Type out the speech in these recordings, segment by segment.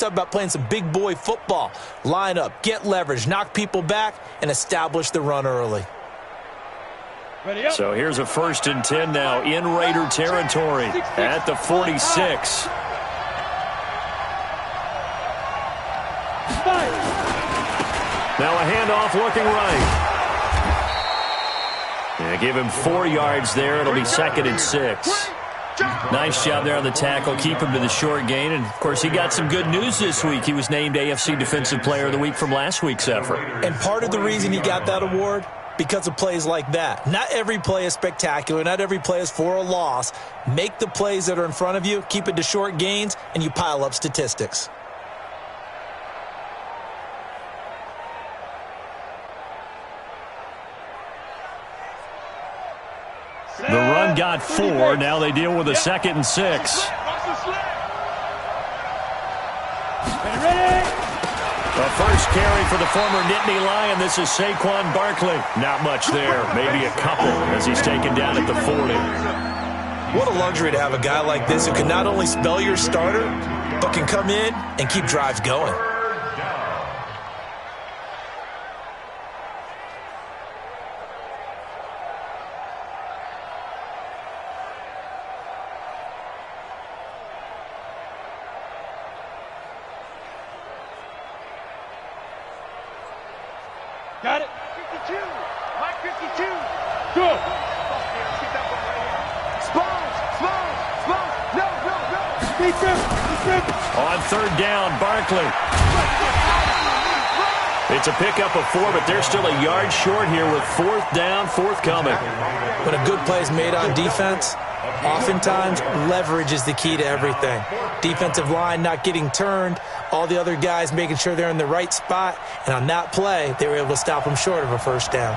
Talk about playing some big boy football. Line up, get leverage, knock people back, and establish the run early. So here's a 1st and 10 now in Raider territory at the 46. Now a handoff looking right. Yeah, give him 4 yards there. It'll be 2nd and 6. Nice job there on the tackle. Keep him to the short gain. And, of course, he got some good news this week. He was named AFC Defensive Player of the Week from last week's effort. And part of the reason he got that award, because of plays like that. Not every play is spectacular. Not every play is for a loss. Make the plays that are in front of you, keep it to short gains, and you pile up statistics. The run got 4. Now they deal with a 2nd and 6. The first carry for the former Nittany Lion. This is Saquon Barkley. Not much there. Maybe a couple as he's taken down at the 40. What a luxury to have a guy like this who can not only spell your starter, but can come in and keep drives going. Got it. 52. Mike 52. Go. Smalls. No. On 3rd down, Barkley. It's a pickup of 4, but they're still a yard short here with 4th down, forthcoming. When a good play is made on defense, oftentimes leverage is the key to everything. Defensive line not getting turned, all the other guys making sure they're in the right spot, and on that play, they were able to stop them short of a 1st down.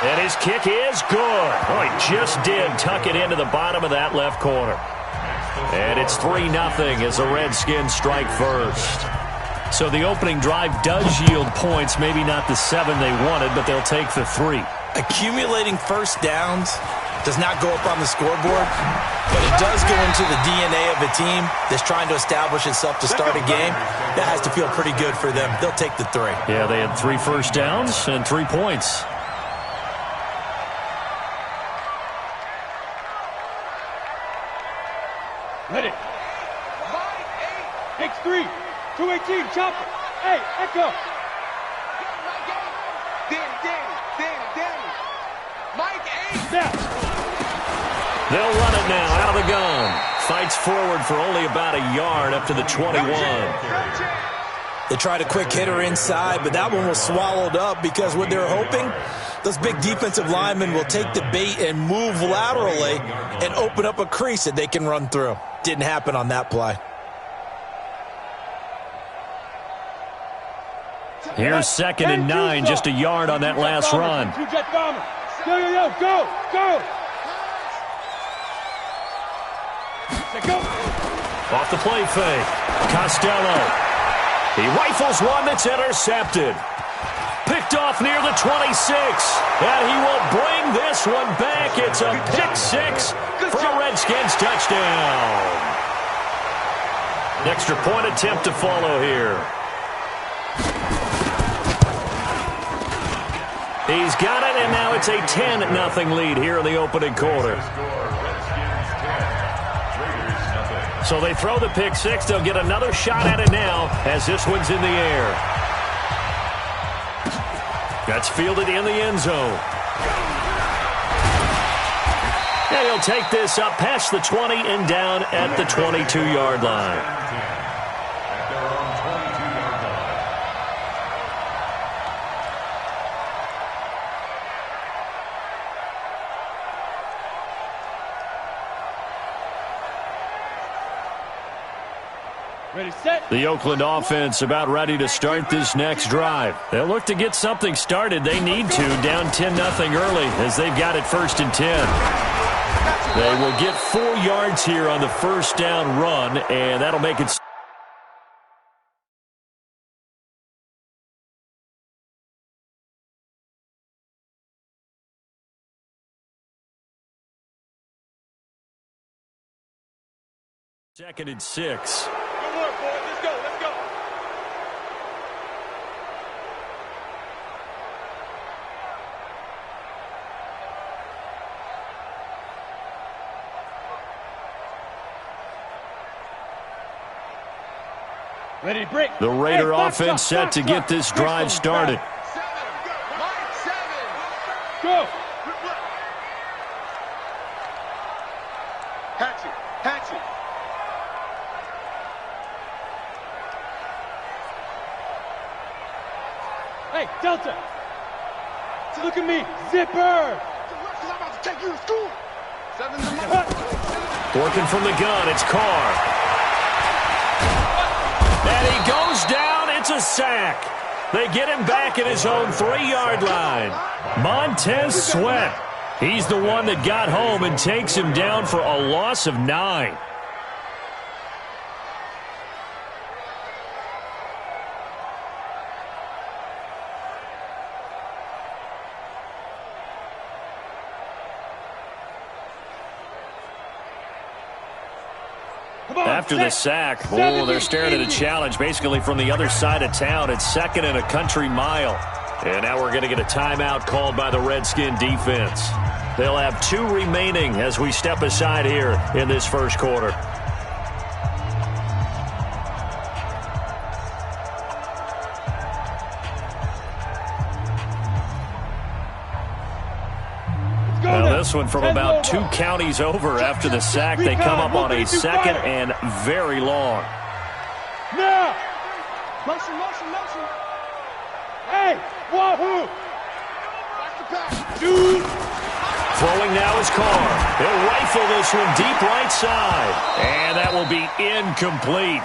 And his kick is good. Oh, he just did tuck it into the bottom of that left corner. And it's 3-0 as the Redskins strike first. So the opening drive does yield points, maybe not the 7 they wanted, but they'll take the 3. Accumulating 1st downs does not go up on the scoreboard, but it does go into the DNA of a team that's trying to establish itself to start a game. That has to feel pretty good for them. They'll take the 3. Yeah, they had 3 first downs and 3 points. Ready. X3. 218, chopper. Hey, Echo. Danny. Mike 8. Snap. They'll run it now out of the gun. Fights forward for only about a yard up to the 21. They tried a quick hitter inside, but that one was swallowed up because what they're hoping, those big defensive linemen will take the bait and move laterally and open up a crease that they can run through. Didn't happen on that play. Here's 2nd and 9, just a yard on that last run. Go. Off the play fake. Costello. He rifles one that's intercepted. Picked off near the 26. And he will bring this one back. It's a pick-6 for a Redskins touchdown. An extra point attempt to follow here. He's got it, and now it's a 10-0 lead here in the opening quarter. So they throw the pick-6. They'll get another shot at it now as this one's in the air. That's fielded in the end zone. And he'll take this up past the 20 and down at the 22-yard line. Ready, set. The Oakland offense about ready to start this next drive. They'll look to get something started. They need to, down 10-0 early as they've got it 1st and 10. They will get 4 yards here on the 1st down run, and that'll make it Second and 6. Good work, boys. Let's go. Let's go. Ready to break. The Raider offense set to get this drive started. Go. Hatch it. Hatch it. Hey, Delta. So look at me. Zipper. I'm about to take you to school. 7 to 9. Working from the gun, it's Carr. And he goes down. It's a sack. They get him back at his own 3-yard line. Montez Sweat. He's the one that got home and takes him down for a loss of 9. After the sack, they're staring at a challenge basically from the other side of town. It's 2nd and a country mile. And now we're going to get a timeout called by the Redskin defense. They'll have 2 remaining as we step aside here in this first quarter. Now this one from about 2 counties over after the sack. They come up on a 2nd and very long. Now! Motion, motion, motion. Hey, wahoo! Watch the pass. Dude! Throwing now is Carr. He'll rifle this one deep right side. And that will be incomplete.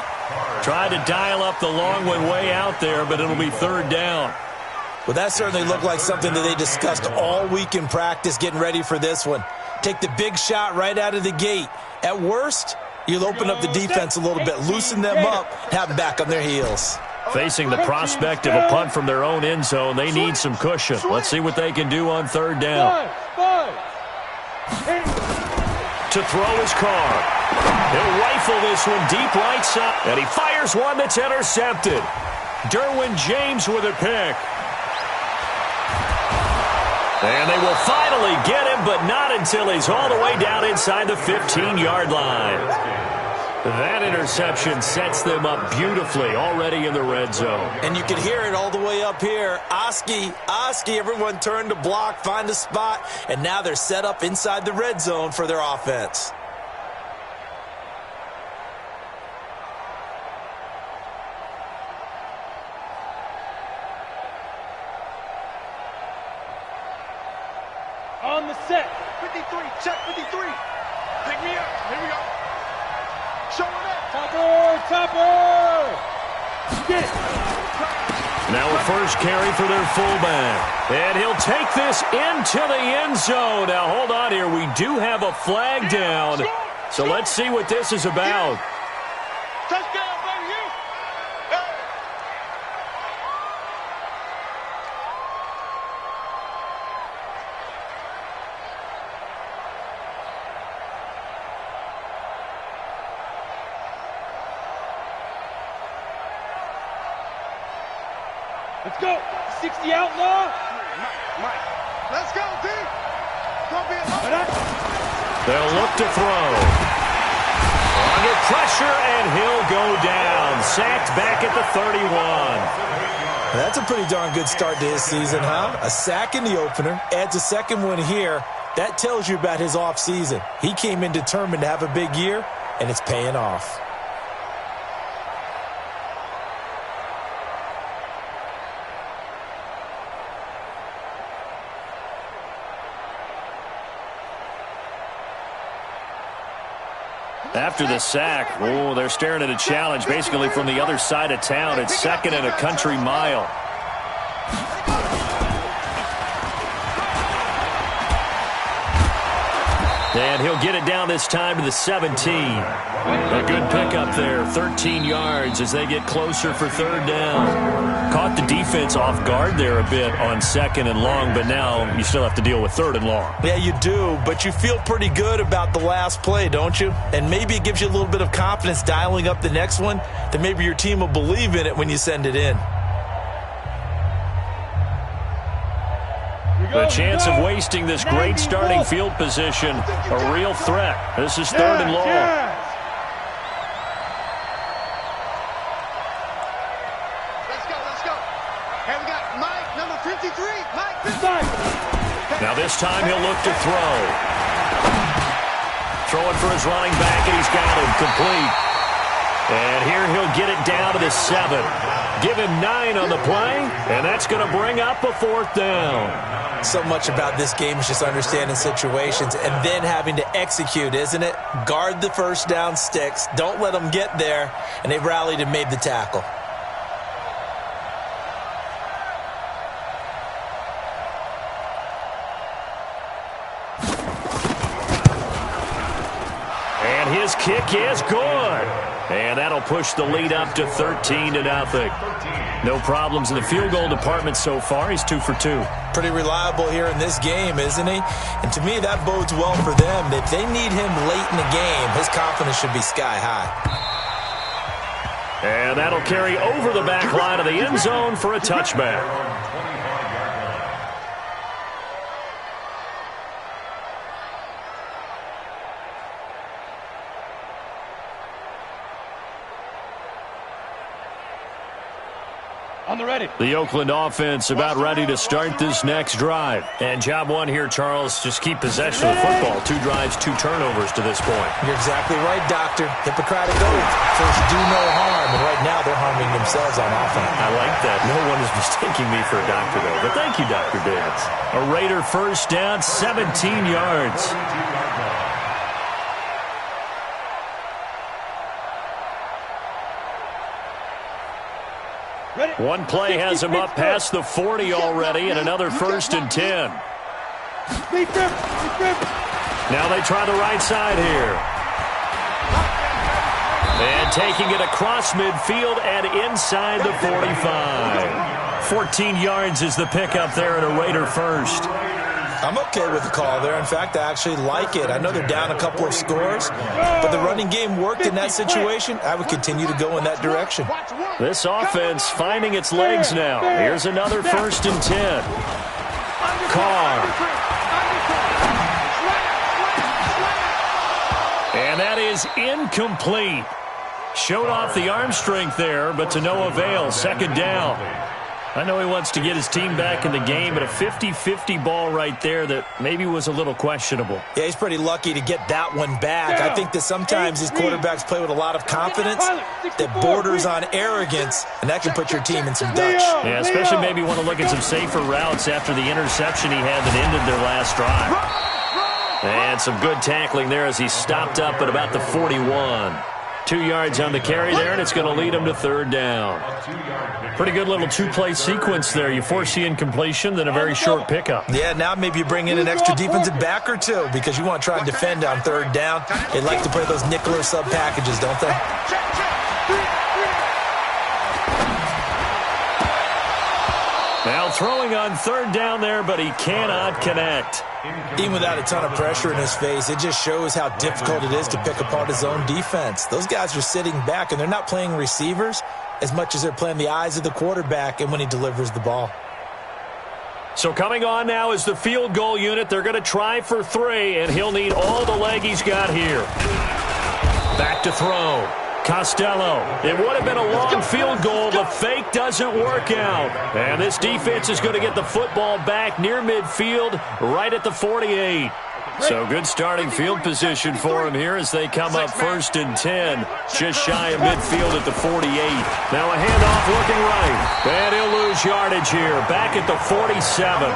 Tried to dial up the long one way out there, but it'll be 3rd down. Well, that certainly looked like something that they discussed all week in practice getting ready for this one. Take the big shot right out of the gate. At worst, you'll open up the defense a little bit, loosen them up, have them back on their heels. Facing the prospect of a punt from their own end zone, they need some cushion. Let's see what they can do on 3rd down. To throw his Carr. He'll rifle this one deep right side. And he fires one that's intercepted. Derwin James with a pick. And they will finally get him, but not until he's all the way down inside the 15-yard line. That interception sets them up beautifully already in the red zone. And you can hear it all the way up here. Oski, everyone turned to block, find a spot, and now they're set up inside the red zone for their offense. On the set. 53. Check 53. Pick me up. Here we go. Showing up. Topper. Get it. Now a first carry for their fullback. And he'll take this into the end zone. Now hold on here. We do have a flag down. So let's see what this is about. Touchdown, baby. Let's go. 60 outlaw. Mike. Let's go, D. They'll look to throw. Under pressure, and he'll go down. Sacked back at the 31. That's a pretty darn good start to his season, huh? A sack in the opener, adds a second one here. That tells you about his offseason. He came in determined to have a big year, and it's paying off. After the sack, they're staring at a challenge basically from the other side of town. It's 2nd and a country mile. And he'll get it down this time to the 17. A good pickup there, 13 yards as they get closer for third down. Caught the defense off guard there a bit on second and long, but now you still have to deal with third and long. Yeah, you do, but you feel pretty good about the last play, don't you? And maybe it gives you a little bit of confidence dialing up the next one, that maybe your team will believe in it when you send it in. The chance of wasting this great starting field position, a real threat. This is third and long. Let's go. Here we got Mike, number 53. Mike. Now this time he'll look to throw. Throwing for his running back, and he's got him complete. And here he'll get it down to the 7. Give him 9 on the play, and that's going to bring up a fourth down. So much about this game is just understanding situations and then having to execute, isn't it? Guard the first down sticks. Don't let them get there. And they rallied and made the tackle. And his kick is good. And that'll push the lead up to 13-0. No problems in the field goal department so far. He's 2 for 2. Pretty reliable here in this game, isn't he? And to me, that bodes well for them. If they need him late in the game, his confidence should be sky high. And that'll carry over the back line of the end zone for a touchback. On the ready. The Oakland offense about ready to start this next drive. And job one here, Charles, just keep possession of the football. 2 drives, 2 turnovers to this point. You're exactly right, Doctor. Hippocratic oath. First, do no harm. And right now, they're harming themselves on offense. I like that. No one is mistaking me for a doctor, though. But thank you, Dr. Dance. A Raider first down, 17 yards. One play has him up past the 40 already, and another first and 10. Now they try the right side here. And taking it across midfield and inside the 45. 14 yards is the pickup there at a Raider first. I'm okay with the call there. In fact, I actually like it. I know they're down a couple of scores, but the running game worked in that situation. I would continue to go in that direction. This offense finding its legs now. Here's another first and 10. Carr. And that is incomplete. Showed off the arm strength there, but to no avail. Second down. I know he wants to get his team back in the game, but a 50-50 ball right there that maybe was a little questionable. Yeah, he's pretty lucky to get that one back. I think that sometimes these quarterbacks play with a lot of confidence that borders on arrogance, and that can put your team in some Dutch. Yeah, especially maybe want to look at some safer routes after the interception he had that ended their last drive. And some good tackling there as he stopped up at about the 41. 2 yards on the carry there, and it's going to lead him to third down. Pretty good little 2-play sequence there. You force the incompletion, then a very short pickup. Yeah, now maybe you bring in an extra defensive back or two because you want to try and defend on third down. They like to play those nickel or sub packages, don't they? Now throwing on third down there, but he cannot connect. Even without a ton of pressure in his face, it just shows how difficult it is to pick apart his own defense. Those guys are sitting back, and they're not playing receivers as much as they're playing the eyes of the quarterback and when he delivers the ball. So coming on now is the field goal unit. They're going to try for 3, and he'll need all the leg he's got here. Back to throw. Costello. It would have been a long field goal. The fake doesn't work out. And this defense is going to get the football back near midfield, right at the 48. So good starting field position for him here as they come up first and 10, just shy of midfield at the 48. Now a handoff looking right. And he'll lose yardage here, back at the 47.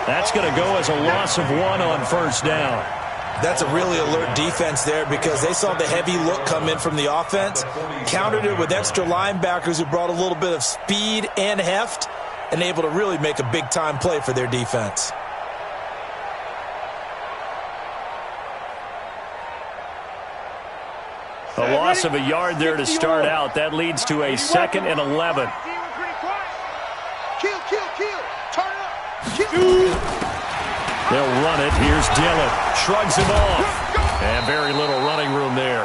That's going to go as a loss of 1 on first down. That's a really alert defense there because they saw the heavy look come in from the offense, countered it with extra linebackers who brought a little bit of speed and heft, and able to really make a big-time play for their defense. loss of a yard there to start out. That leads to a 2nd and 11. Kill. Turn it up. Kill. They'll run it. Here's Dillon. Shrugs him off. And very little running room there.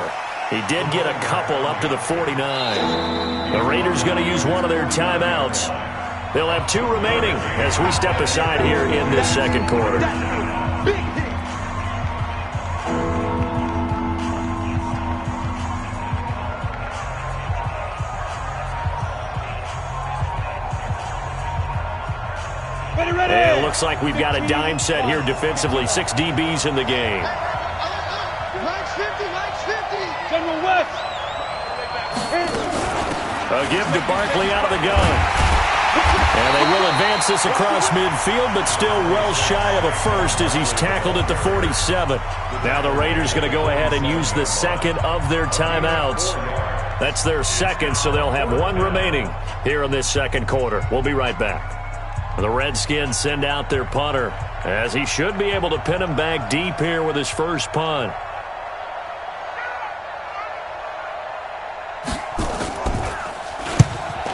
He did get a couple up to the 49. The Raiders going to use one of their timeouts. They'll have 2 remaining as we step aside here in this second quarter. It looks like we've got a dime set here defensively. 6 DBs in the game. General West. A give to Barkley out of the gun. And they will advance this across midfield, but still well shy of a first as he's tackled at the 47. Now the Raiders going to go ahead and use the second of their timeouts. That's their second, so they'll have 1 remaining here in this second quarter. We'll be right back. The Redskins send out their punter as he should be able to pin him back deep here with his first punt.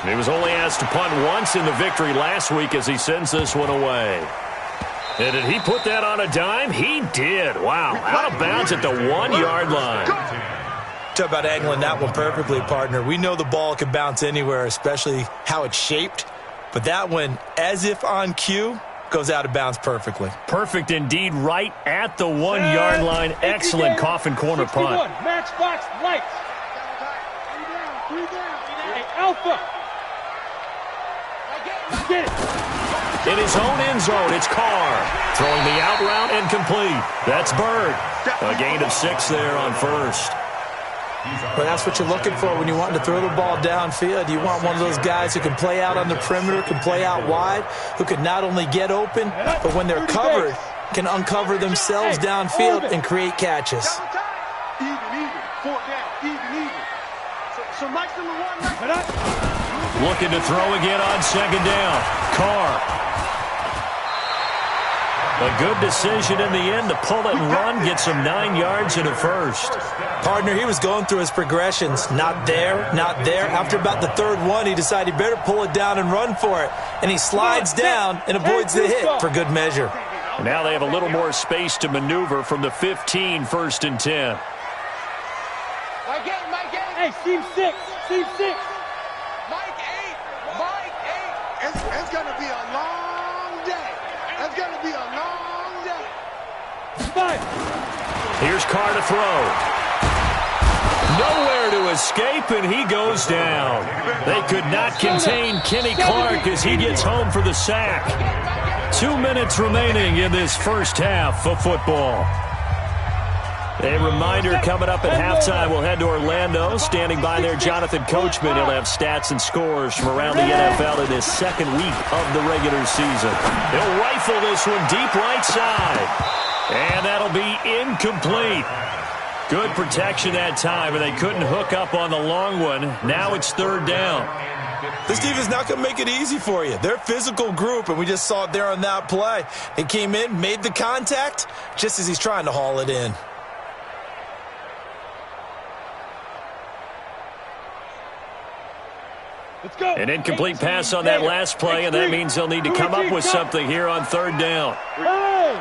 He was only asked to punt once in the victory last week as he sends this one away. And did he put that on a dime? He did. Wow. Out of bounds at the 1-yard line. Talk about angling that one perfectly, partner. We know the ball can bounce anywhere, especially how it's shaped. But that one, as if on cue, goes out of bounds perfectly. Perfect indeed, right at the 1-yard line. Excellent coffin corner punt. Matchbox lights. 3 down. Hey, Alpha. Get it. In his own end zone, it's Carr. Throwing the out route and complete. That's Bird. A gain of 6 there on first. But that's what you're looking for when you want to throw the ball downfield. You want one of those guys who can play out on the perimeter, can play out wide, who can not only get open, but when they're covered, can uncover themselves downfield and create catches. Even. 4 down. Even. So Mike's number 1. Looking to throw again on second down. Carr. A good decision in the end to pull it and run, get some 9 yards and a first. Partner, he was going through his progressions. Not there. After about the 3rd one, he decided he better pull it down and run for it. And he slides down and avoids the hit for good measure. Now they have a little more space to maneuver from the 15, 1st and 10. Mike 8. Hey, Team 6. Mike 8. It's going to be a long day. It's going to be a long day. 5. Here's Carr to throw. Nowhere to escape, and he goes down. They could not contain Kenny Clark as he gets home for the sack. 2 minutes remaining in this first half of football. A reminder coming up at halftime. We'll head to Orlando. Standing by there, Jonathan Coachman. He'll have stats and scores from around the NFL in this second week of the regular season. He'll rifle this one deep right side. And that'll be incomplete. Good protection that time, and they couldn't hook up on the long one. Now it's 3rd down. This defense is not going to make it easy for you. They're a physical group, and we just saw it there on that play. They came in, made the contact, just as he's trying to haul it in. Let's go. An incomplete pass on that last play, and that means they'll need to come up with something here on 3rd down. Hey!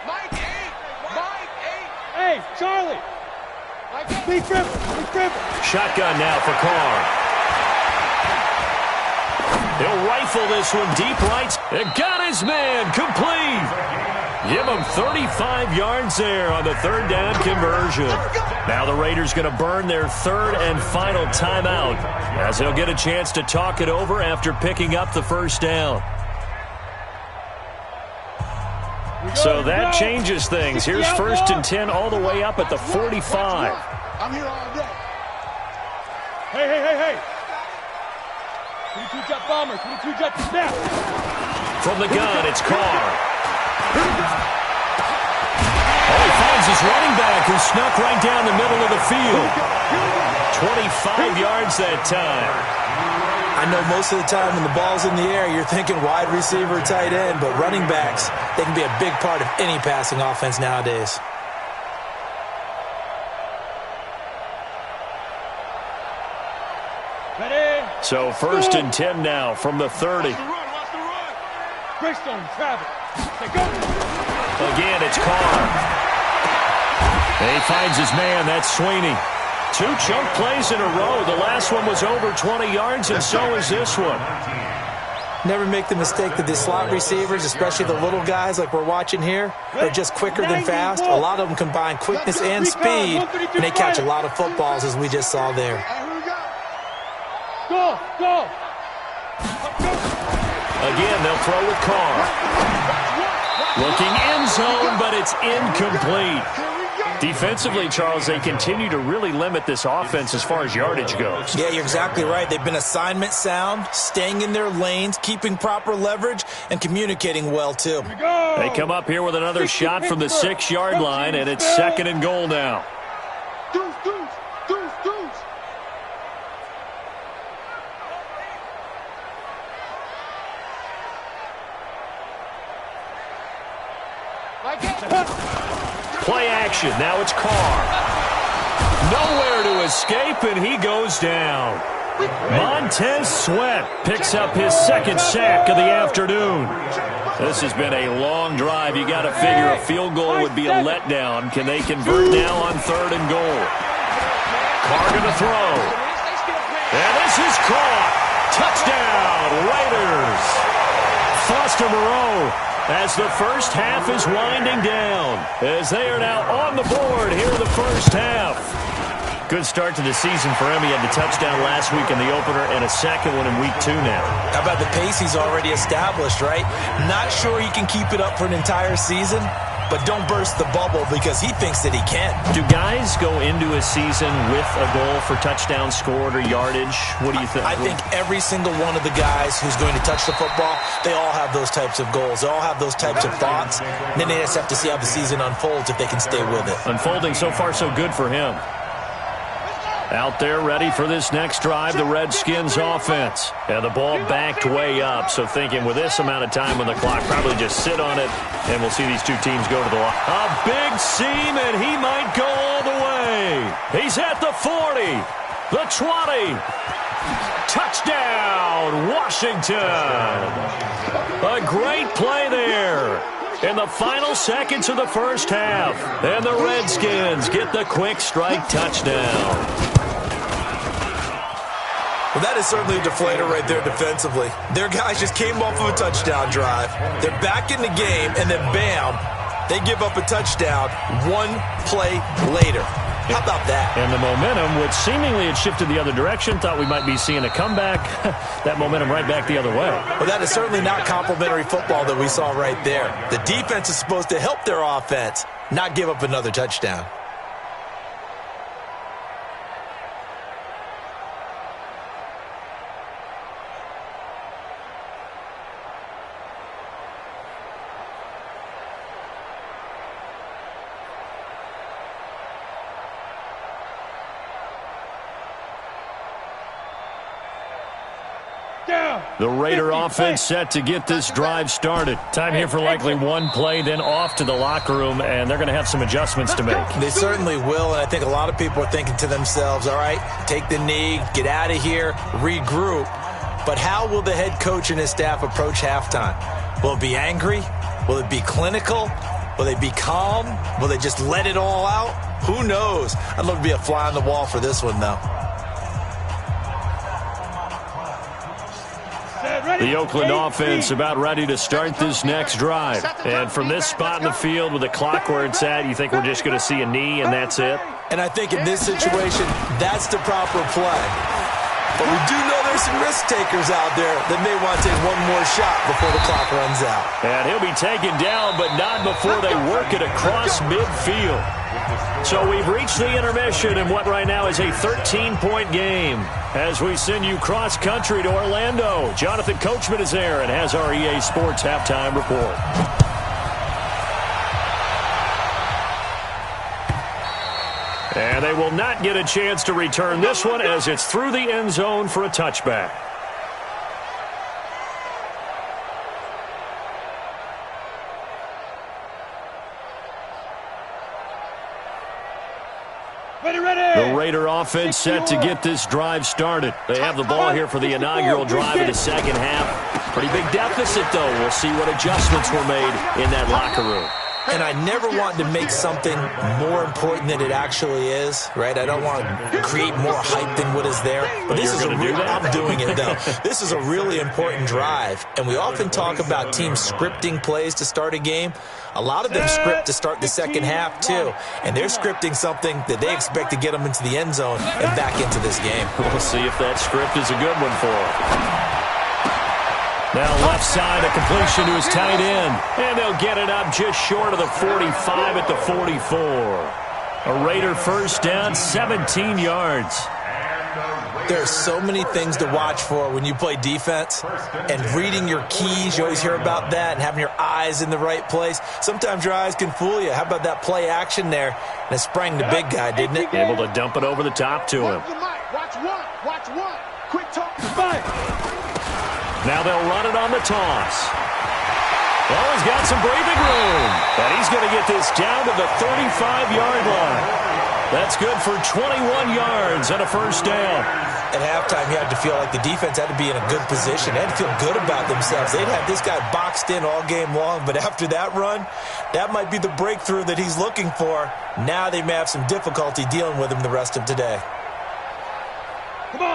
Mike 8. Hey, Charlie. Be crippled. Shotgun now for Carr. He'll rifle this one deep right. It got his man complete. Give him 35 yards there on the 3rd down conversion. Now the Raiders going to burn their 3rd and final timeout as they'll get a chance to talk it over after picking up the 1st down. So that changes things. Here's 1st and 10 all the way up at the 45. I'm here all day. Hey. 22 jet bomber, 22 jet snap. From the gun, it's Carr. Oh, he finds his running back who snuck right down the middle of the field. 25 yards that time. I know most of the time when the ball's in the air, you're thinking wide receiver, tight end, but running backs, they can be a big part of any passing offense nowadays. So 1st and 10 now from the 30. Greystone, travel. Again, it's Carr. And he finds his man. That's Sweeney. 2 chunk plays in a row. The last one was over 20 yards, and so is this one. Never make the mistake that the slot receivers, especially the little guys like we're watching here, are just quicker than fast. A lot of them combine quickness and speed, and they catch a lot of footballs, as we just saw there. Go, go. Again, they'll throw with Carr. Looking end zone, but it's incomplete. Defensively, Charles, they continue to really limit this offense as far as yardage goes. Yeah, you're exactly right. They've been assignment sound, staying in their lanes, keeping proper leverage, and communicating well, too. They come up here with another shot from the 6-yard line, and it's 2nd and goal now. Deuce. Play action. Now it's Carr. Nowhere to escape, and he goes down. Montez Sweat picks up his 2nd sack of the afternoon. This has been a long drive. You got to figure a field goal would be a letdown. Can they convert now on 3rd and goal? Carr going to throw. And this is caught. Touchdown, Raiders. Foster Moreau, as the first half is winding down, as they are now on the board here in the first half. Good start to the season for him. He had the touchdown last week in the opener and a second one in week 2 now. How about the pace he's already established, right? Not sure he can keep it up for an entire season, but don't burst the bubble because he thinks that he can. Do guys go into a season with a goal for touchdown scored or yardage? What do you think? I think every single one of the guys who's going to touch the football, they all have those types of goals. They all have those types of thoughts. And then they just have to see how the season unfolds if they can stay with it. Unfolding so far so good for him. Out there ready for this next drive, the Redskins offense. And the ball backed way up, so thinking with this amount of time on the clock, probably just sit on it, and we'll see these two teams go to the line. A big seam, and he might go all the way. He's at the 40, the 20. Touchdown, Washington. A great play there in the final seconds of the first half. And the Redskins get the quick strike touchdown. Well, that is certainly a deflator right there defensively. Their guys just came off of a touchdown drive. They're back in the game, and then bam, they give up a touchdown 1 play later. How about that? And the momentum, which seemingly had shifted the other direction, thought we might be seeing a comeback. That momentum right back the other way. Well, that is certainly not complimentary football that we saw right there. The defense is supposed to help their offense, not give up another touchdown. The Raider offense set to get this drive started. Time here for likely 1 play, then off to the locker room, and they're going to have some adjustments to make. They certainly will, and I think a lot of people are thinking to themselves, all right, take the knee, get out of here, regroup. But how will the head coach and his staff approach halftime? Will it be angry? Will it be clinical? Will they be calm? Will they just let it all out? Who knows? I'd love to be a fly on the wall for this one, though. The Oakland offense about ready to start this next drive. And from this spot in the field with the clock where it's at, you think we're just going to see a knee and that's it? And I think in this situation, that's the proper play. But we do know there's some risk takers out there that may want to take one more shot before the clock runs out. And he'll be taken down, but not before they work it across midfield. So we've reached the intermission in what right now is a 13-point game. As we send you cross-country to Orlando, Jonathan Coachman is there and has our EA Sports halftime report. And they will not get a chance to return this one as it's through the end zone for a touchback. The The Raider offense set to get this drive started. They have the ball here for the inaugural drive of the second half. Pretty big deficit, though. We'll see what adjustments were made in that locker room. And I never want to make something more important than it actually is, right? I don't want to create more hype than what is there. But this is I'm doing it, though. This is a really important drive. And we often talk about teams scripting plays to start a game. A lot of them script to start the second half, too. And they're scripting something that they expect to get them into the end zone and back into this game. We'll see if that script is a good one for them. Now left side, a completion to his tight end. And they'll get it up just short of the 45 at the 44. A Raider first down, 17 yards. There's so many things to watch for when you play defense. And reading your keys, you always hear about that, and having your eyes in the right place. Sometimes your eyes can fool you. How about that play action there? And it sprang the big guy, didn't it? Able to dump it over the top to him. Watch one. Watch one. Quick talk to fight. Now they'll run it on the toss. Oh, he's got some breathing room. And he's going to get this down to the 35-yard line. That's good for 21 yards and a first down. At halftime, you had to feel like the defense had to be in a good position. They had to feel good about themselves. They'd had this guy boxed in all game long, but after that run, that might be the breakthrough that he's looking for. Now they may have some difficulty dealing with him the rest of today.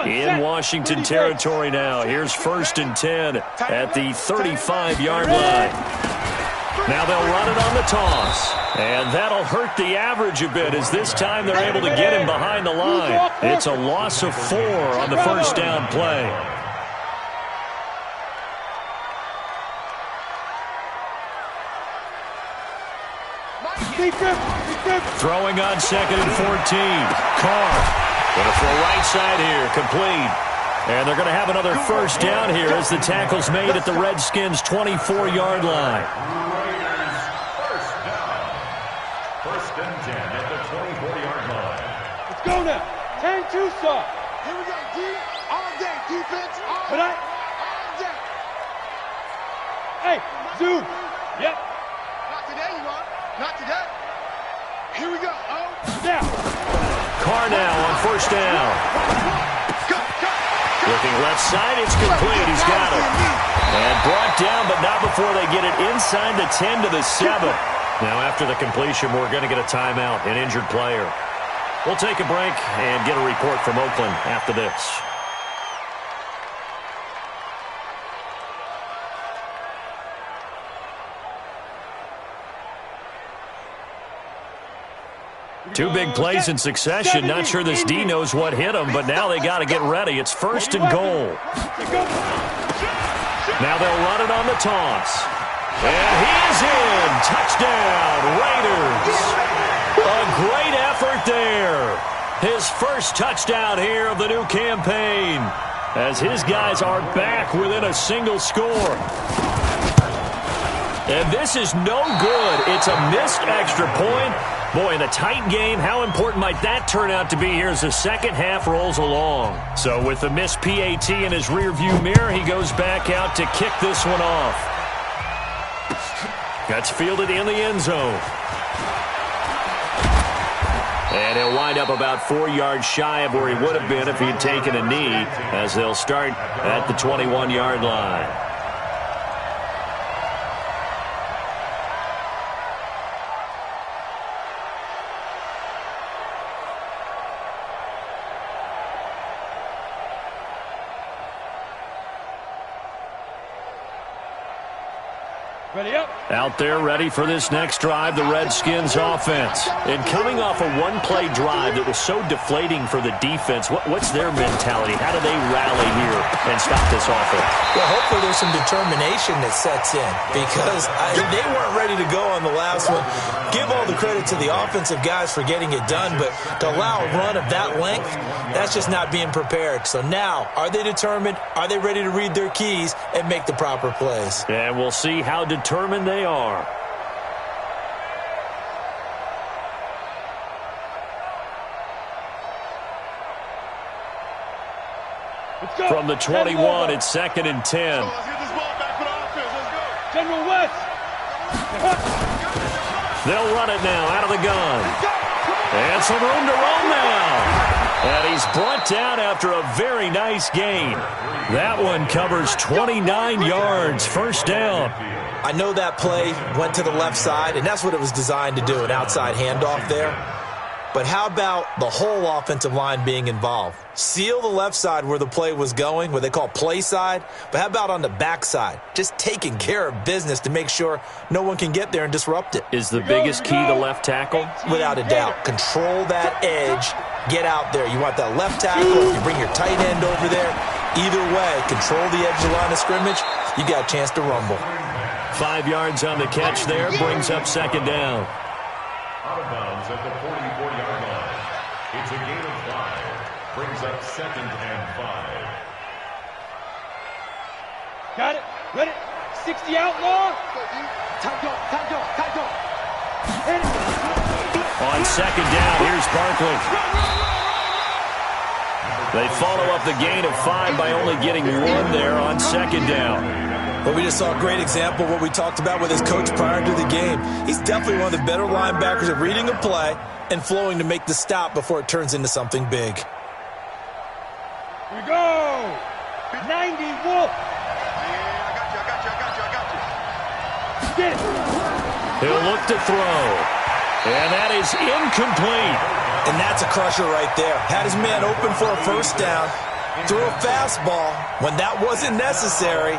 In Washington territory now. Here's 1st and 10 at the 35-yard line. Now they'll run it on the toss. And that'll hurt the average a bit as this time they're able to get him behind the line. It's a loss of 4 on the first down play. Throwing on 2nd and 14. Carr. Going to throw right side here, complete. And they're going to have another first down here as the tackle's made at the Redskins' 24-yard line. First down. 1st and 10 at the 24-yard line. Let's go now. 10-2 start. Here we go, D. All day, defense. All day. Hey, zoom. Yep. Not today, you are. Not today. Here we go. Oh, down. Carr now on 1st down. Looking left side, it's complete. He's got it. And brought down, but not before they get it inside the 10 to the 7. Now after the completion, we're going to get a timeout, an injured player. We'll take a break and get a report from Oakland after this. Two big plays in succession. Not sure this D knows what hit him, but now they got to get ready. It's 1st and goal. Now they'll run it on the toss. And he is in. Touchdown, Raiders. A great effort there. His first touchdown here of the new campaign as his guys are back within a single score. And this is no good. It's a missed extra point. Boy, in a tight game, how important might that turn out to be here as the second half rolls along? So with the missed PAT in his rearview mirror, he goes back out to kick this one off. That's fielded in the end zone. And he'll wind up about 4 yards shy of where he would have been if he'd taken a knee, as they'll start at the 21-yard line. Ready up. Out there ready for this next drive, the Redskins offense. And coming off a one-play drive that was so deflating for the defense, what's their mentality? How do they rally here and stop this offense? Well, hopefully there's some determination that sets in because they weren't ready to go on the last one. Give all the credit to the offensive guys for getting it done, but to allow a run of that length, that's just not being prepared. So now, are they determined? Are they ready to read their keys and make the proper plays? And we'll see how determined they are. From the 21, it's 2nd and 10. Let's get this ball back for the offense. Let's go. General West. They'll run it now out of the gun. And some room to roam now. And he's brought down after a very nice gain. That one covers 29 yards, first down. I know that play went to the left side, and that's what it was designed to do, an outside handoff there. But how about the whole offensive line being involved? Seal the left side where the play was going, what they call play side. But how about on the back side? Just taking care of business to make sure no one can get there and disrupt it. Is the biggest key the left tackle? Without a doubt. Control that edge. Get out there. You want that left tackle. You bring your tight end over there. Either way, control the edge of the line of scrimmage. You got a chance to rumble. 5 yards on the catch there. Brings up second down. Out of bounds at the 44-yard line. It's a gain of 5. Brings up 2nd and 5. Got it. Ready. 60 outlaw. Time go. On second down, here's Barkley. They follow up the gain of 5 by only getting 1 there on second down. Well, we just saw a great example of what we talked about with his coach prior to the game. He's definitely one of the better linebackers at reading a play and flowing to make the stop before it turns into something big. Here we go. 90 Wolf. Yeah, I got you. Get it. He'll look to throw. And that is incomplete. And that's a crusher right there. Had his man open for a first down. Threw a fastball when that wasn't necessary.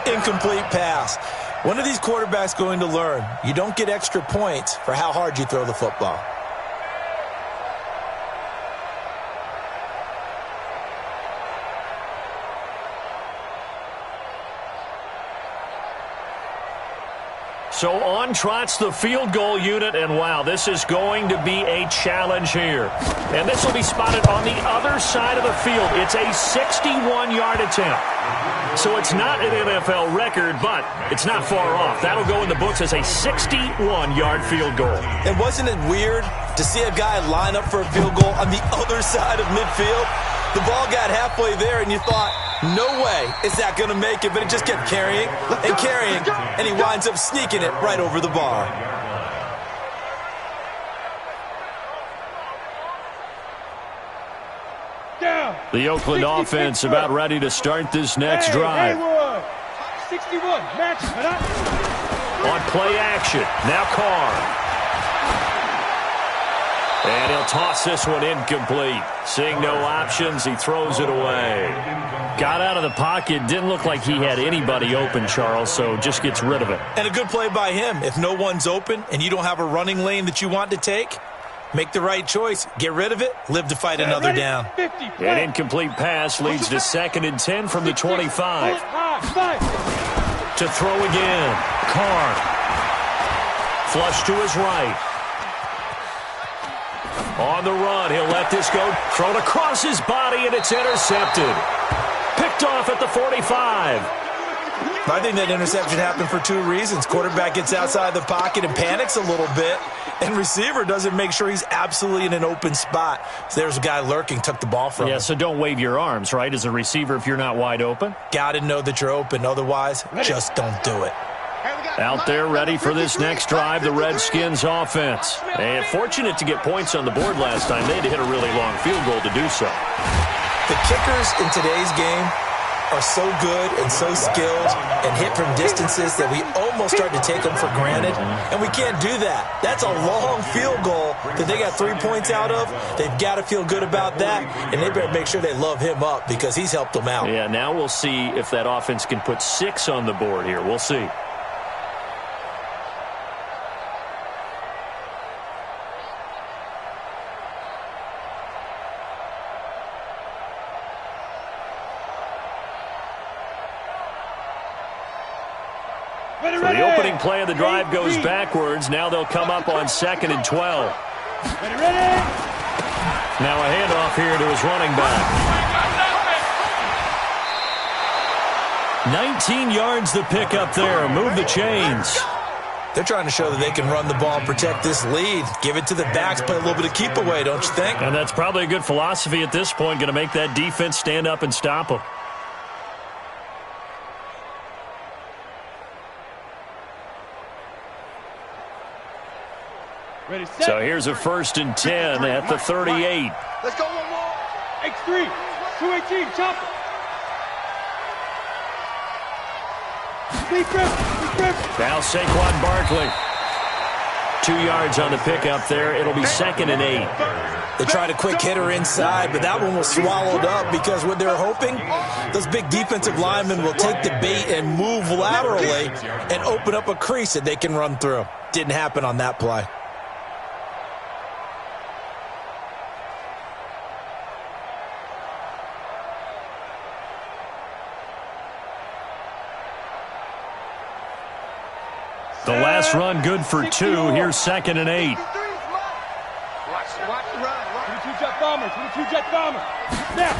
Incomplete pass. When are these quarterbacks going to learn? You don't get extra points for how hard you throw the football. So on trots the field goal unit, and wow, this is going to be a challenge here. And this will be spotted on the other side of the field. It's a 61-yard attempt. So it's not an NFL record, but it's not far off. That'll go in the books as a 61-yard field goal. And wasn't it weird to see a guy line up for a field goal on the other side of midfield? The ball got halfway there, and you thought, no way is that going to make it, but it just kept carrying and carrying, and he winds up sneaking it right over the bar. The Oakland offense about ready to start this next drive. 61, match it up. On play action, now Carr. And he'll toss this one incomplete. Seeing no options, he throws it away. Got out of the pocket, didn't look like he had anybody open, Charles, so just gets rid of it. And a good play by him. If no one's open and you don't have a running lane that you want to take, make the right choice. Get rid of it, live to fight another down. An incomplete pass leads to 2nd and 10 from the 25. To throw again, Carr. Flush to his right. On the run, he'll let this go. Thrown across his body, and it's intercepted. Picked off at the 45. I think that interception happened for 2 reasons. Quarterback gets outside the pocket and panics a little bit, and receiver doesn't make sure he's absolutely in an open spot. So there's a guy lurking, took the ball from him. Yeah, so don't wave your arms, right, as a receiver if you're not wide open? Got to know that you're open. Otherwise, just don't do it. Out there ready for this next drive, the Redskins offense. And fortunate to get points on the board last time. They had to hit a really long field goal to do so. The kickers in today's game are so good and so skilled and hit from distances that we almost start to take them for granted, and we can't do that. That's a long field goal that they got 3 points out of. They've got to feel good about that, and they better make sure they love him up because he's helped them out. Yeah, now we'll see if that offense can put 6 on the board here. We'll see. So the opening play of the drive goes backwards. Now they'll come up on 2nd and 12. Now a handoff here to his running back. 19 yards the pick up there. Move the chains. They're trying to show that they can run the ball and protect this lead. Give it to the backs, play a little bit of keep away, don't you think? And that's probably a good philosophy at this point. Going to make that defense stand up and stop them. Ready, set. So here's a 1st and 10 at the 38. Let's go one more. X3, 218, chop it. Deep grip. Now Saquon Barkley. 2 yards on the pickup there. It'll be 2nd and 8. They tried a quick hitter inside, but that one was swallowed up because what they're hoping, those big defensive linemen will take the bait and move laterally and open up a crease that they can run through. Didn't happen on that play. The last run good for 2. Here's 2nd and 8. Watch the run. 22 jet bomber. Now.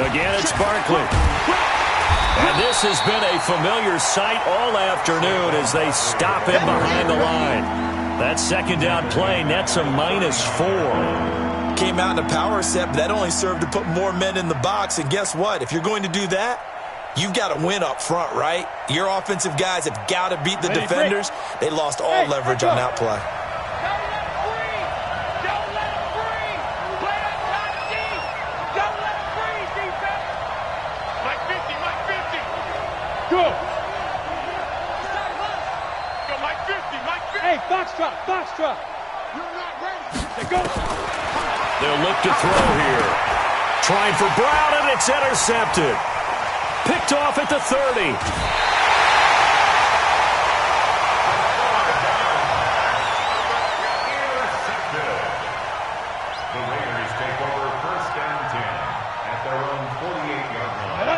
Again, it's Barkley. And this has been a familiar sight all afternoon as they stop him behind the line. That 2nd down play nets a -4. Came out in a power set, but that only served to put more men in the box. And guess what? If you're going to do that, you've got to win up front, right? Your offensive guys have got to beat the defenders. They lost all leverage on that play. Don't let him breathe. Play that top deep. Don't let him breathe, defense. Mike 50. Go. Go, Mike 50. Hey, box drop. You're not ready. They go. They'll look to throw here. Trying for Brown, and it's intercepted. Picked off at the 30.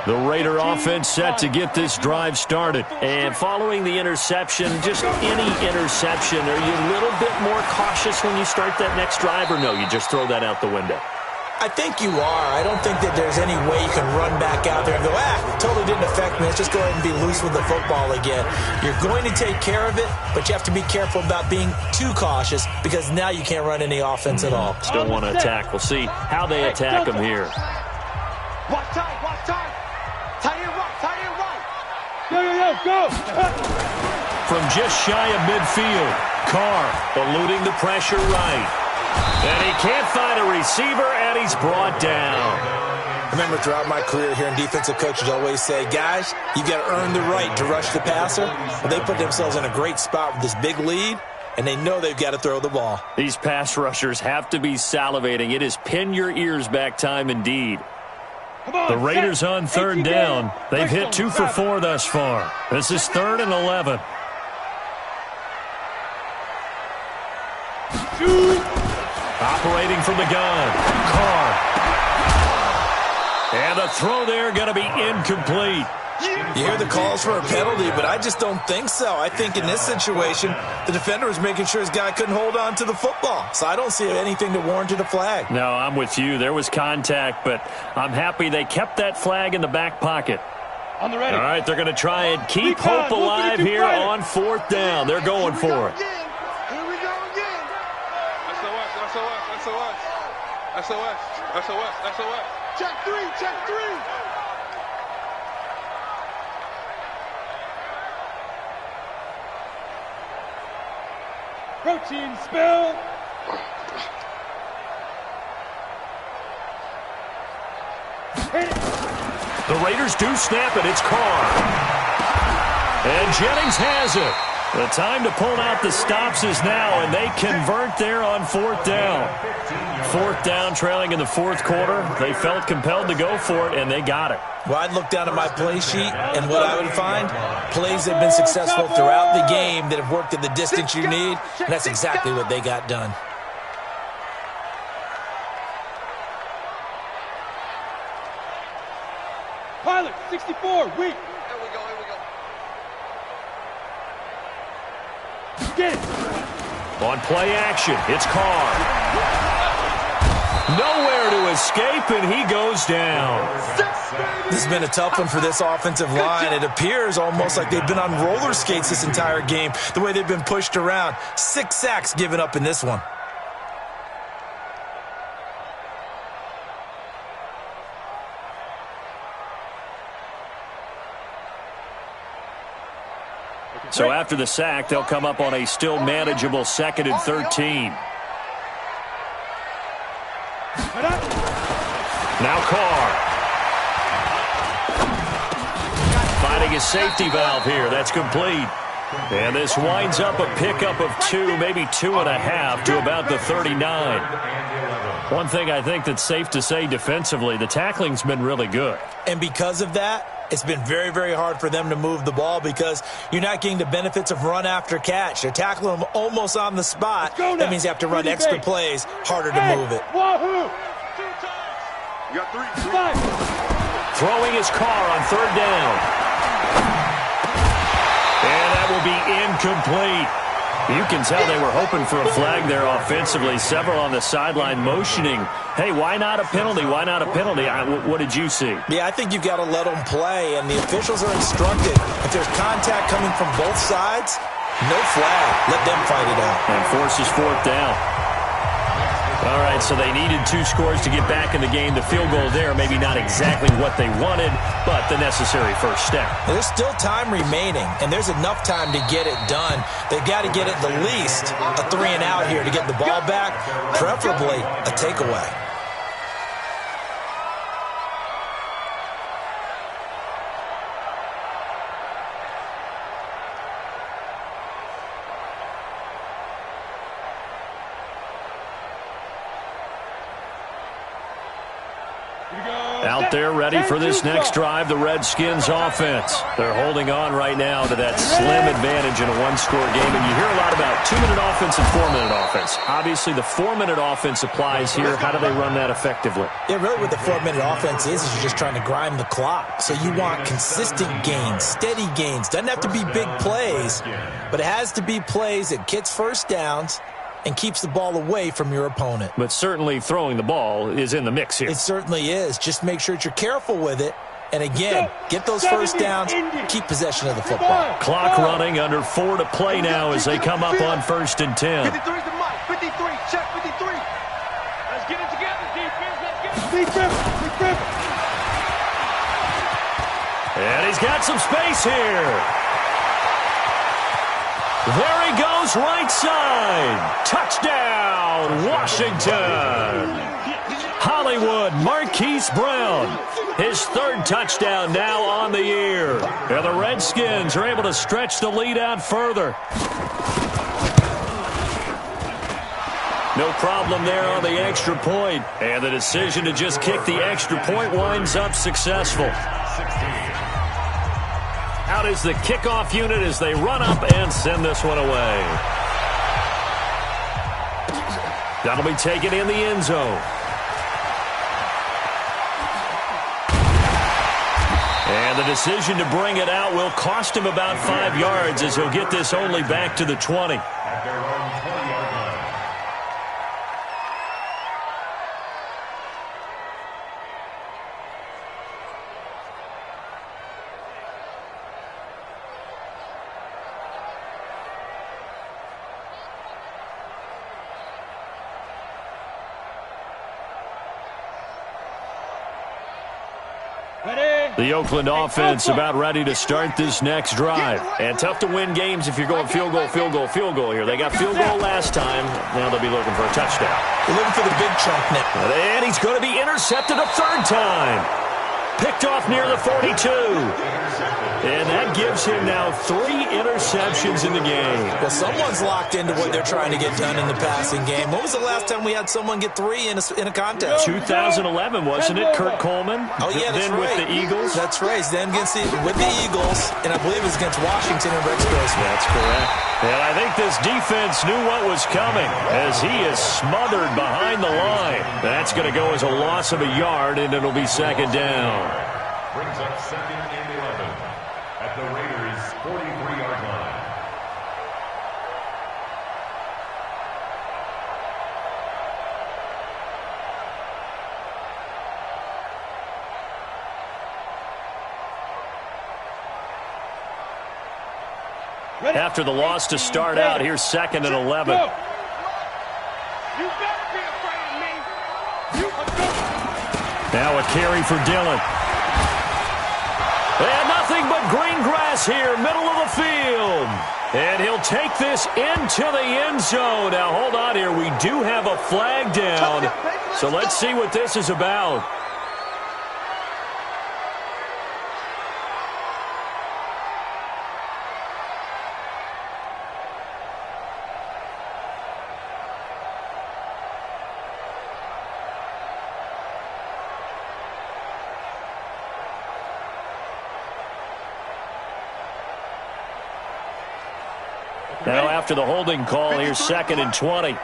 The Raider offense set to get this drive started. And following the interception, just any interception, are you a little bit more cautious when you start that next drive, or no, you just throw that out the window? I think you are. I don't think that there's any way you can run back out there and go, totally didn't affect me. Let's just go ahead and be loose with the football again. You're going to take care of it, but you have to be careful about being too cautious because now you can't run any offense at all. Still want to attack. We'll see how they attack them here. Watch tight. Tight end right. Go. From just shy of midfield, Carr eluding the pressure right. And he can't find a receiver, and he's brought down. Remember, throughout my career here in defensive coaches always say, guys, you got to earn the right to rush the passer. Well, they put themselves in a great spot with this big lead, and they know they've got to throw the ball. These pass rushers have to be salivating. It is pin your ears back time indeed. The Raiders on 3rd down. They've hit 2 for 4 thus far. This is 3rd and 11. Operating from the gun, Carr. And the throw there going to be incomplete. You hear the calls for a penalty, but I just don't think so. I think in this situation, the defender was making sure his guy couldn't hold on to the football. So I don't see anything to warrant a flag. No, I'm with you. There was contact, but I'm happy they kept that flag in the back pocket. On the ready. All right, they're going to try and keep hope alive here on 4th down. They're going for it. Here we go again. SOS. Check three. Protein spill. Hit it. The Raiders do snap it. It's Carr. And Jennings has it. The time to pull out the stops is now, and they convert there on 4th down. 4th down, trailing in the 4th quarter. They felt compelled to go for it, and they got it. Well, I'd look down at my play sheet, and what I would find, plays that have been successful throughout the game that have worked at the distance you need, and that's exactly what they got done. Pilot, 64, weak. Here we go. Get it. On play action, it's Carr. Nowhere to escape, and he goes down. This has been a tough one for this offensive line. It appears almost like they've been on roller skates this entire game, the way they've been pushed around. 6 sacks given up in this one. So after the sack, they'll come up on a still manageable 2nd and 13. Now Carr. Finding a safety valve here. That's complete. And this winds up a pickup of 2, maybe 2.5 to about the 39. One thing I think that's safe to say defensively, the tackling's been really good. And because of that, it's been very, very hard for them to move the ball because you're not getting the benefits of run after catch. They're tackling them almost on the spot. That means you have to run extra plays, harder to move it. You got 3. Throwing his Carr on 3rd down. And that will be incomplete. You can tell they were hoping for a flag there offensively. Several on the sideline motioning, hey, why not a penalty? Why not a penalty? What did you see? Yeah, I think you've got to let them play, and the officials are instructed. If there's contact coming from both sides, no flag. Let them fight it out. And forces 4th down. All right, so they needed 2 scores to get back in the game. The field goal there, maybe not exactly what they wanted, but the necessary first step. There's still time remaining, and there's enough time to get it done. They've got to get at the least a 3-and-out here to get the ball back, preferably a takeaway. Out there ready for this next drive, the Redskins offense. They're holding on right now to that slim advantage in a 1-score game. And you hear a lot about 2-minute offense and 4-minute offense. Obviously, the 4-minute offense applies here. How do they run that effectively? Yeah, really what the 4-minute offense is you're just trying to grind the clock. So you want consistent gains, steady gains. Doesn't have to be big plays, but it has to be plays that gets first downs and keeps the ball away from your opponent. But certainly throwing the ball is in the mix here. It certainly is. Just make sure that you're careful with it. And again, get those first downs, keep possession of the football. Clock running, under 4 to play now as they come up on 1st and 10. 53 is the mic. 53, check 53. Let's get it together, defense. Let's get it. Defense. And he's got some space here. There he goes, right side. Touchdown, Washington. Hollywood, Marquise Brown. His 3rd touchdown now on the year. And the Redskins are able to stretch the lead out further. No problem there on the extra point. And the decision to just kick the extra point winds up successful. Out is the kickoff unit as they run up and send this one away. That'll be taken in the end zone. And the decision to bring it out will cost him about 5 yards as he'll get this only back to the 20. At their own 20-yard line. The Oakland offense about ready to start this next drive. And tough to win games if you're going field goal here. They got field goal last time. Now they'll be looking for a touchdown. They're looking for the big chunk now. And he's going to be intercepted a 3rd time. Picked off near the 42. And that gives him now 3 interceptions in the game. Well, someone's locked into what they're trying to get done in the passing game. When was the last time we had someone get 3 in a contest? 2011, wasn't it? Kurt Coleman? Oh, yeah, that's then right. with the Eagles? That's right. Then with the Eagles, and I believe it was against Washington and Rex Grossman. That's correct. And I think this defense knew what was coming as he is smothered behind the line. That's going to go as a loss of a yard, and it'll be 2nd down. Brings up 2nd and 11 at the Raiders' 43-yard line. After the loss to start out, here's 2nd and 11. You better be afraid of me. Now a carry for Dillon. And nothing but green grass here, middle of the field. And he'll take this into the end zone. Now, hold on here. We do have a flag down. So let's see what this is about. Now after the holding call, here's 2nd and 20. Hey,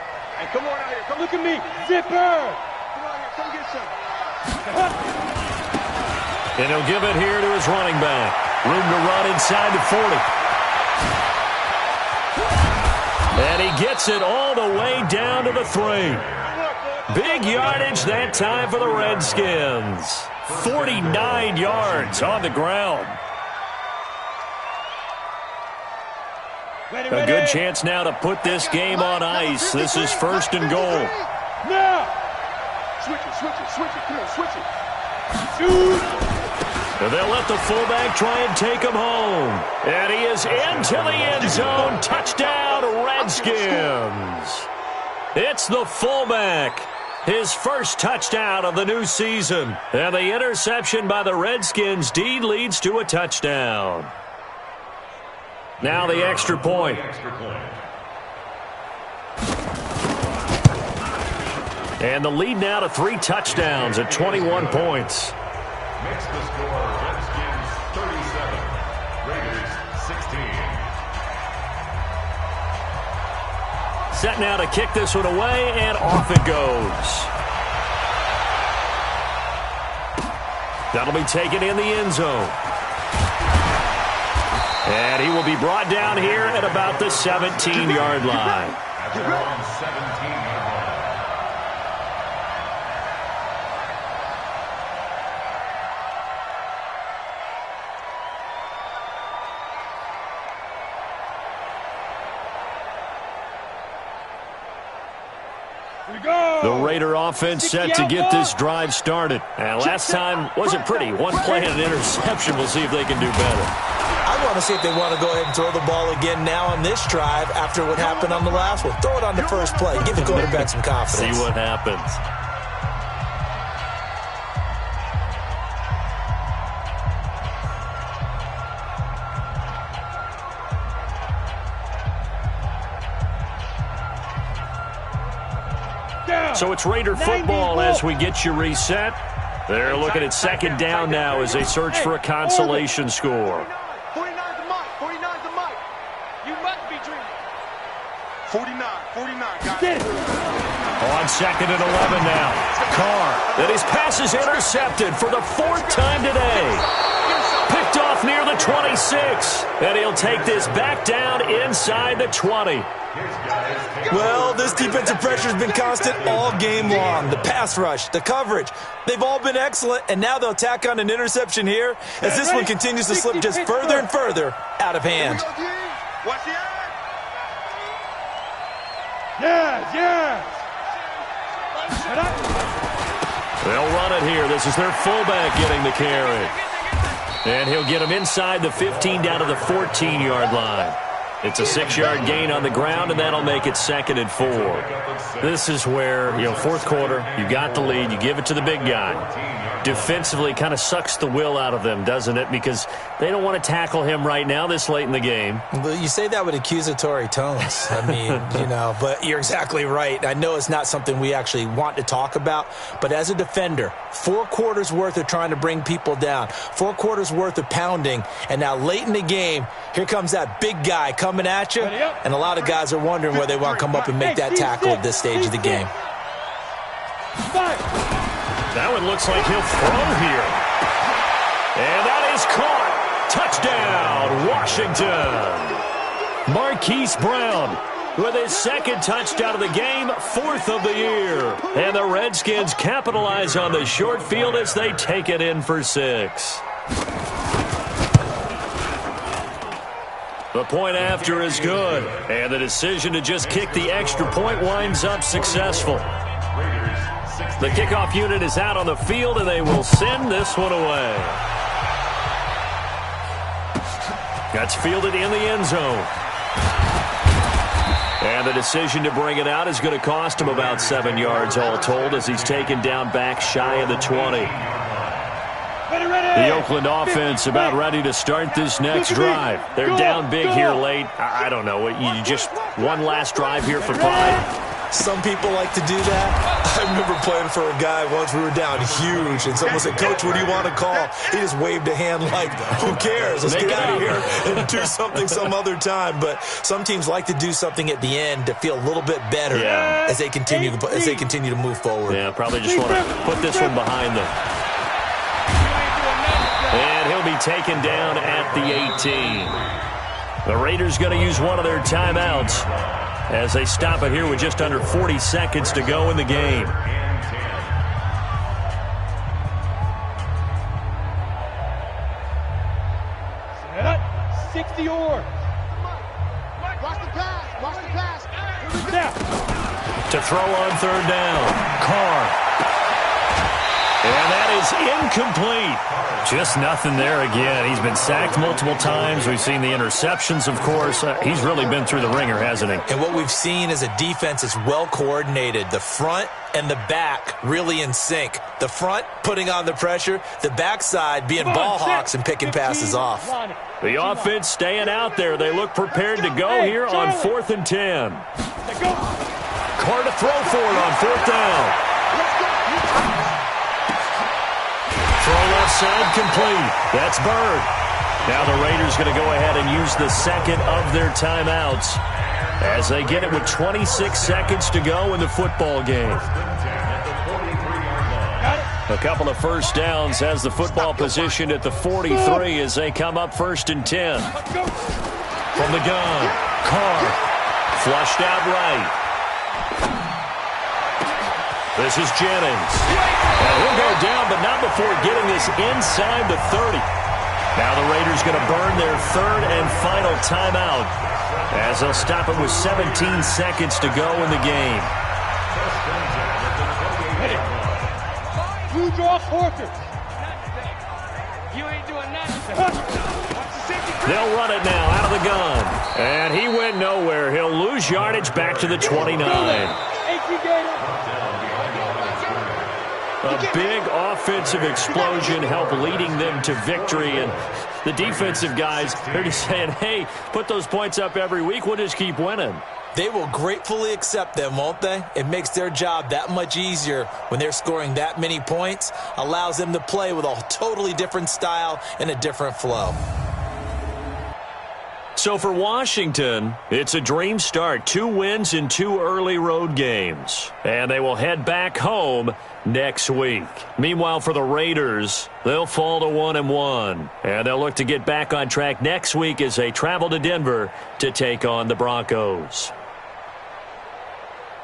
come on out here. Come look at me. Zipper. Come on here. Come get some. And he'll give it here to his running back. Room to run inside the 40. And he gets it all the way down to the 3. Big yardage that time for the Redskins. 49 yards on the ground. A good chance now to put this game on ice. This is 1st and goal. Now! Switch it. Come on, switch it. Shoot! And they'll let the fullback try and take him home. And he is into the end zone. Touchdown, Redskins. It's the fullback. His first touchdown of the new season. And the interception by the Redskins D leads to a touchdown. Now the extra point. And the lead now to 3 touchdowns at 21 points. Makes the score Redskins 37, Raiders 16. Set now to kick this one away, and off it goes. That'll be taken in the end zone. And he will be brought down here at about the 17-yard line. At their own 17-yard line. The Raider offense set to get this drive started. And last time wasn't pretty. One play and an interception. We'll see if they can do better. I want to see if they want to go ahead and throw the ball again now on this drive after what happened on the last one. Throw it on the first play. Give the quarterback some confidence. See what happens. So it's Raider football as we get you reset. They're looking at 2nd down now as they search for a consolation score. 49's the mic. 49's the mic. You must be dreaming. 49, guys. On 2nd and 11 now. Carr. And his pass is intercepted for the 4th time today. Picked off near the 26. And he'll take this back down inside the 20. Well, this defensive pressure has been constant all game long. The pass rush, the coverage, they've all been excellent, and now they'll tack on an interception here as this one continues to slip just further and further out of hand. Watch the eye. Yes. They'll run it here. This is their fullback getting the carry. And he'll get him inside the 15 down to the 14-yard line. It's a 6-yard gain on the ground, and that'll make it 2nd and 4. This is where, 4th quarter, you got the lead, you give it to the big guy. Defensively, kind of sucks the will out of them, doesn't it? Because they don't want to tackle him right now this late in the game. But you say that with accusatory tones. I mean, but you're exactly right. I know it's not something we actually want to talk about, but as a defender, 4 quarters worth of trying to bring people down, 4 quarters worth of pounding, and now late in the game, here comes that big guy coming at you, and a lot of guys are wondering where they want to come up and make that tackle at this stage of the game. That one looks like he'll throw here. And that is caught. Touchdown, Washington. Marquise Brown with his 2nd touchdown of the game, 4th of the year. And the Redskins capitalize on the short field as they take it in for 6. The point after is good. And the decision to just kick the extra point winds up successful. The kickoff unit is out on the field, and they will send this one away. That's fielded in the end zone. And the decision to bring it out is going to cost him about 7 yards all told as he's taken down back shy of the 20. The Oakland offense about ready to start this next drive. They're down big here late. I don't know. You just one last drive here for pride. Some people like to do that. I remember playing for a guy once. We were down huge, and someone said, "Coach, what do you want to call?" He just waved a hand like, "Who cares? Let's get out of here and do something some other time." But some teams like to do something at the end to feel a little bit better as they continue to move forward. Yeah, probably just want to put this one behind them. And he'll be taken down at the 18. The Raiders going to use one of their timeouts as they stop it here with just under 40 seconds to go in the game. Set up. 60 yards. Watch the pass. Watch the pass. Now. To throw on third down. Carr. And that is incomplete. Just nothing there again. He's been sacked multiple times. We've seen the interceptions, of course. He's really been through the ringer, hasn't he? And what we've seen is a defense is well coordinated. The front and the back really in sync. The front putting on the pressure. The backside being ball hawks and picking passes off. The offense staying out there. They look prepared to go here on 4th and 10. Carr to throw for it on 4th down. Throw left side complete. That's Bird. Now the Raiders going to go ahead and use the second of their timeouts as they get it with 26 seconds to go in the football game. A couple of first downs has the football position at the 43 as they come up 1st and 10. From the gun, Carr flushed out right. This is Jennings. And he'll go down, but not before getting this inside the 30. Now the Raiders going to burn their third and final timeout as they'll stop it with 17 seconds to go in the game. You draw quarters. You ain't doing nothing. They'll run it now out of the gun. And he went nowhere. He'll lose yardage back to the 29. A big offensive explosion helped leading them to victory. And the defensive guys, they're just saying, hey, put those points up every week. We'll just keep winning. They will gratefully accept them, won't they? It makes their job that much easier when they're scoring that many points. Allows them to play with a totally different style and a different flow. So for Washington, it's a dream start. 2 wins in 2 early road games. And they will head back home next week. Meanwhile, for the Raiders, they'll fall to 1-1. And they'll look to get back on track next week as they travel to Denver to take on the Broncos.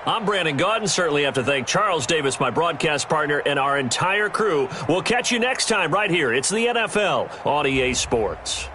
I'm Brandon Gaudin. Certainly have to thank Charles Davis, my broadcast partner, and our entire crew. We'll catch you next time right here. It's the NFL on EA Sports.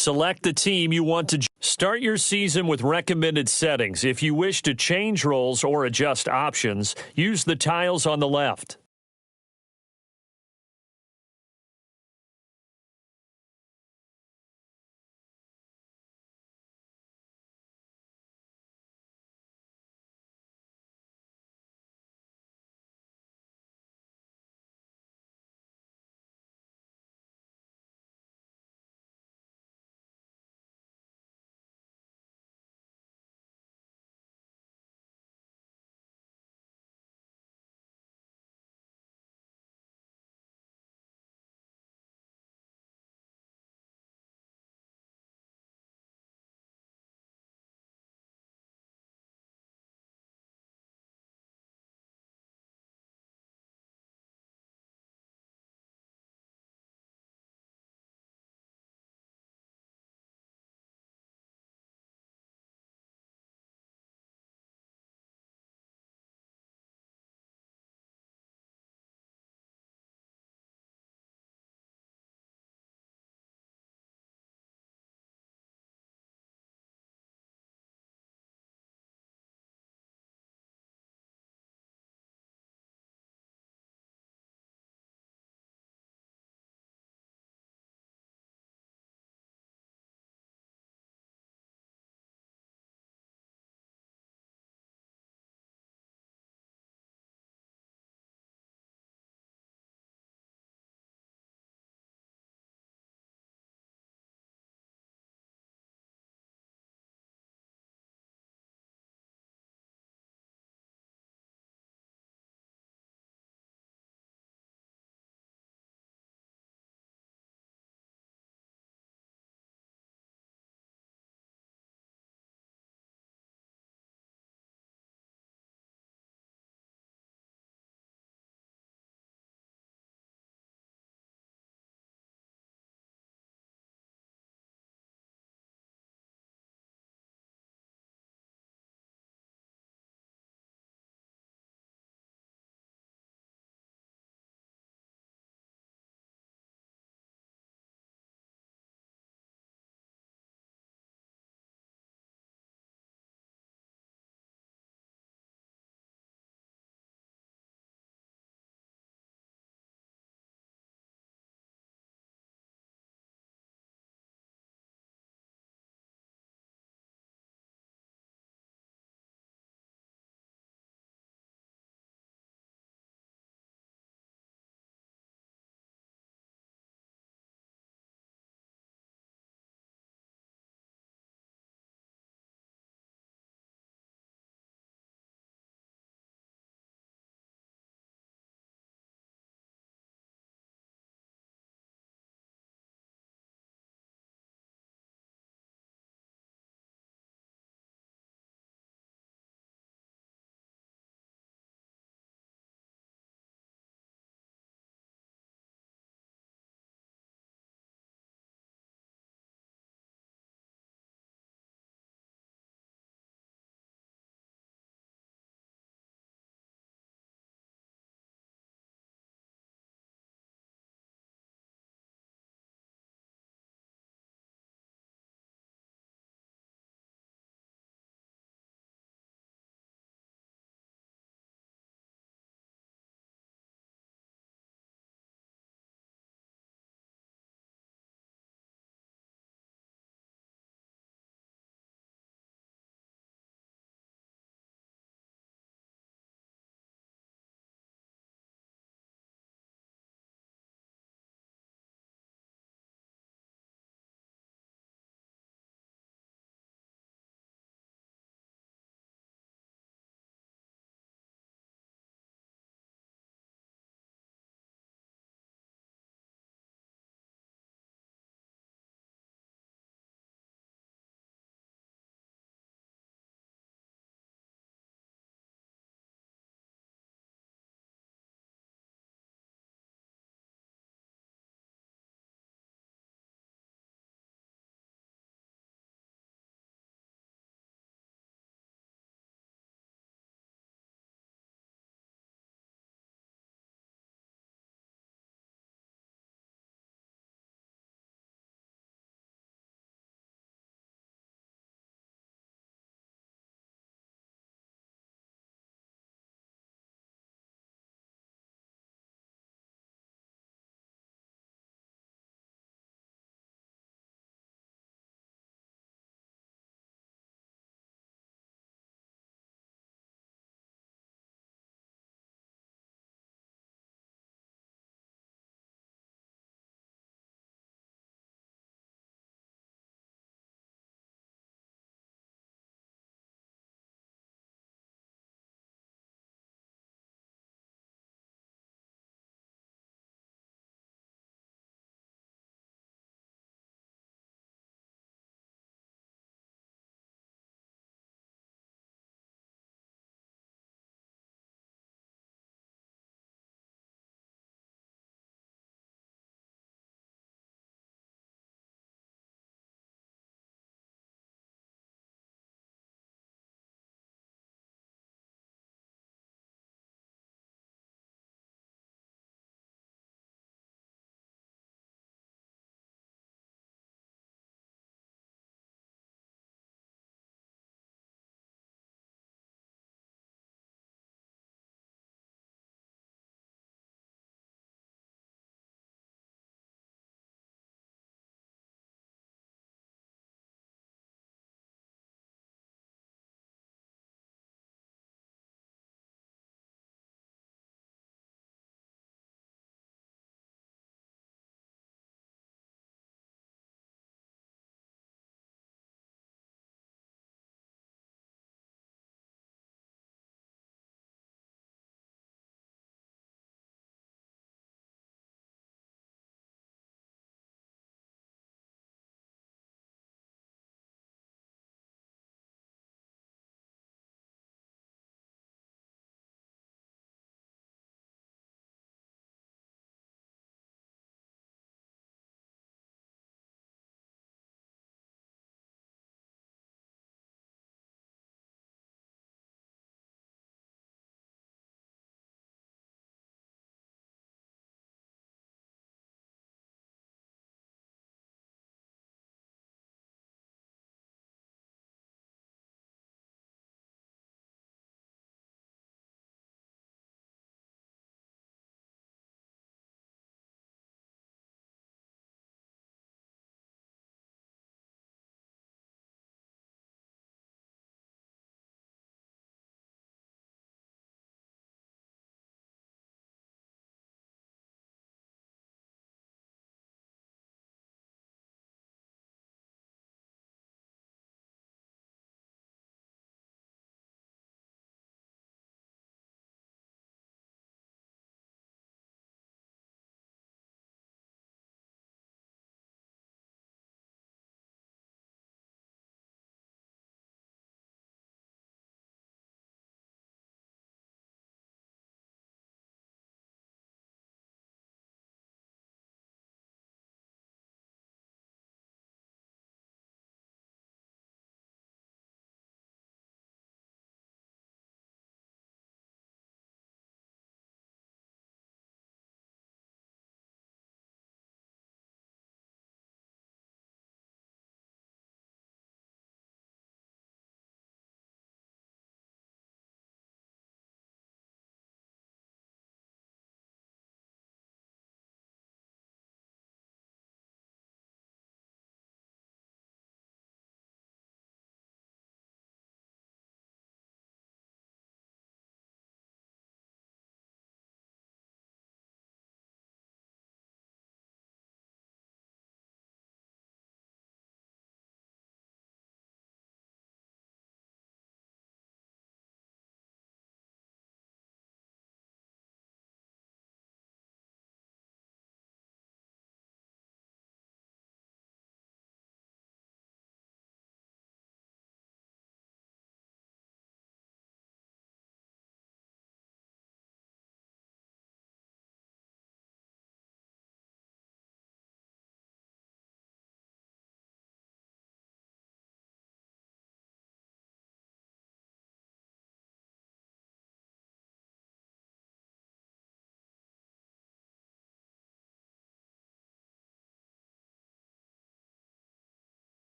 Select the team you want to start your season with recommended settings. If you wish to change roles or adjust options, use the tiles on the left.